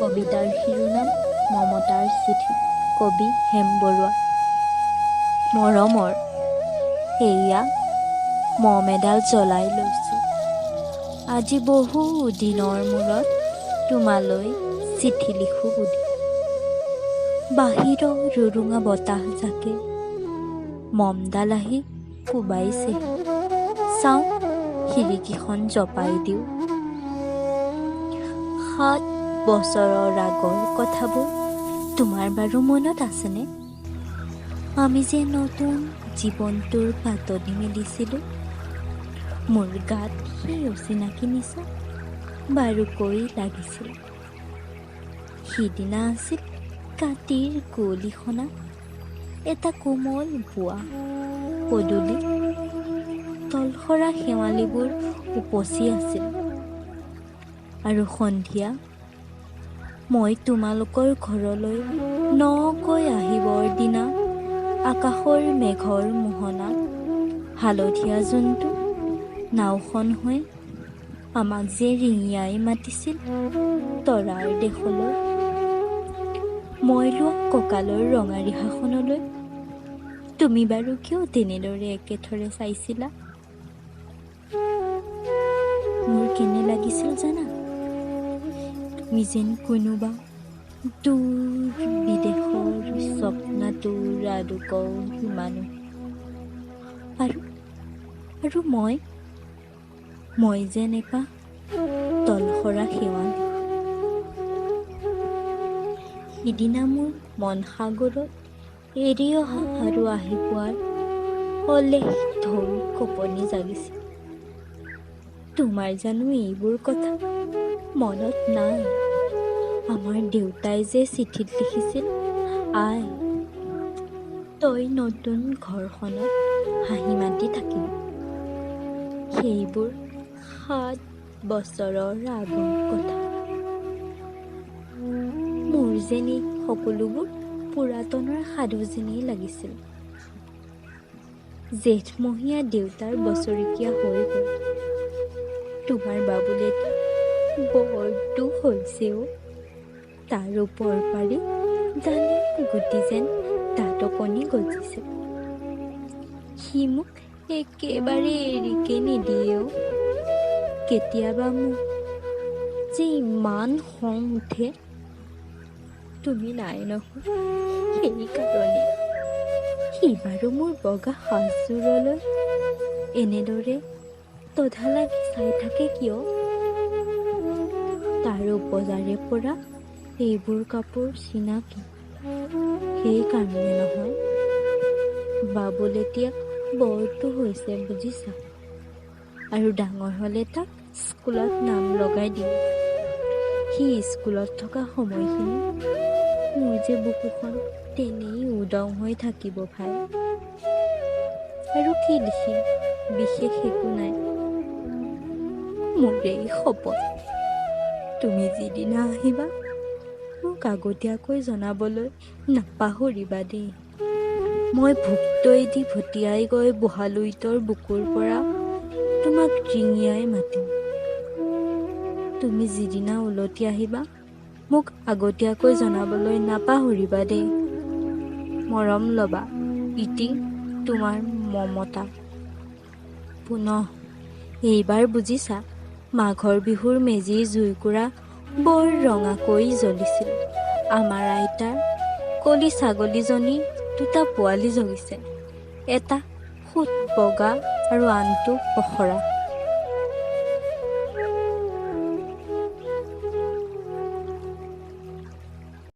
কবিতাৰ শিৰোনাম মমতাৰ চিঠি। কবি হেম বৰুৱা। মৰমৰ সেয়া মম এডাল জ্বলাই লৈছোঁ। আজি বহু দিনৰ মূৰত তোমালৈ চিঠি লিখোঁ বুলি। বাহিৰৰ ৰুৰুঙা বতাহ জাকে মমডাল আহি কোবাইছে। চাওঁ খিৰিকীখন জপাই দিওঁ। 7 বছৰৰ আগৰ কথাবোৰ তোমাৰ বাৰু মনত আছেনে? আমি যে নতুন জীৱনটোৰ পাতনি মেলিছিলোঁ। মোৰ গাত সেই অচিনাকি নিচা বাৰুকৈ লাগিছিল। সিদিনা আছিল কাতিৰ কুঁৱলীখনা, এটা কোমল বোৱা পদূলি, তলসৰা শেৱালিবোৰ উপচি আছিল। আৰু সন্ধিয়া মই তোমালোকৰ ঘৰলৈ নকৈ আহিবৰ দিনা আকাশৰ মেঘৰ মোহনাত হালধীয়া জন্তু নাওখন হৈ আমাক যে ৰিঙিয়াই মাতিছিল তৰাৰ দেশলৈ। মই লোৱা কঁকালৰ ৰঙা ৰিহাখনলৈ তুমি বাৰু কিয় তেনেদৰে একেথৰে চাইছিলা? মোৰ কেনে লাগিছিল জানা? তুমি যেন কোনোবা দূৰ বিদেশৰ স্বপ্নাতুৰ আদুকৰ মানুহ। আৰু মই যেন এপাহ তলসৰা শেৱালি। সিদিনা মোৰ মন সাগৰত এৰি অহা আৰু আহি পোৱাৰ অলেখ ঢৌ কঁপনি জাগিছিল। তোমাৰ জানো এইবোৰ কথা মনত নাই? আমাৰ দেউতাই যে চিঠিত লিখিছিল, আই তই নতুন ঘৰখনত হাঁহি মাতি থাকিবি। সেইবোৰ 7 বছৰৰ আগৰ কথা। মোৰ যেন এই সকলোবোৰ পুৰাতনৰ সাধু যেনেই লাগিছিল। জেঠমহীয়া দেউতাৰ বছৰেকীয়া হৈ গ'ল। তোমাৰ বাবুলেটি বৰ দুখ হৈছেও। তাৰ ওপৰ পাৰি ডালিম গুটি যেন দাঁতকনি গজিছে। সি মোক একেবাৰে এৰিকে নিদিয়েও। কেতিয়াবা মোক যে ইমান খং উঠে, তুমি নাই নহয় সেইকাৰণে। সি বাৰু মোৰ বগা সাজযোৰলৈ এনেদৰে তধা লাগি চাই থাকে কিয়? তাৰ উপজাৰে পৰা এইবোৰ কাপোৰ চিনাকি, সেইকাৰণে নহয়। বাবুল এতিয়া বৰটো হৈছে বুজিছা। আৰু ডাঙৰ হ'লে তাক স্কুলত নাম লগাই দিম। সি স্কুলত থকা সময়খিনি মোৰ যে বুকুখন তেনেই উদং হৈ থাকিব ভাই। আৰু কি লিখিম, বিশেষ একো নাই। মোৰ এই শপত, তুমি যিদিনা আহিবা মোক আগতীয়াকৈ জনাবলৈ নাপাহৰিবা দেই। মই ভোকতৈ দি ভটিয়াই গৈ বুঢ়ালুইতৰ বুকুৰ পৰা তোমাক ৰিঙিয়াই মাতিম। তুমি যিদিনা উলটি আহিবা মোক আগতীয়াকৈ জনাবলৈ নাপাহৰিবা দেই। মৰম ল'বা, ইতি তোমাৰ মমতা। পুনঃ এইবাৰ বুজিছা, মাঘৰ বিহুৰ মেজিৰ জুইকুৰা বৰ ৰঙাকৈ জ্বলিছিল। আমাৰ আইতাৰ কলি ছাগলীজনী 2টা পোৱালি জগিছে। এটা সোঁত বগা আৰু আনটো পখৰা।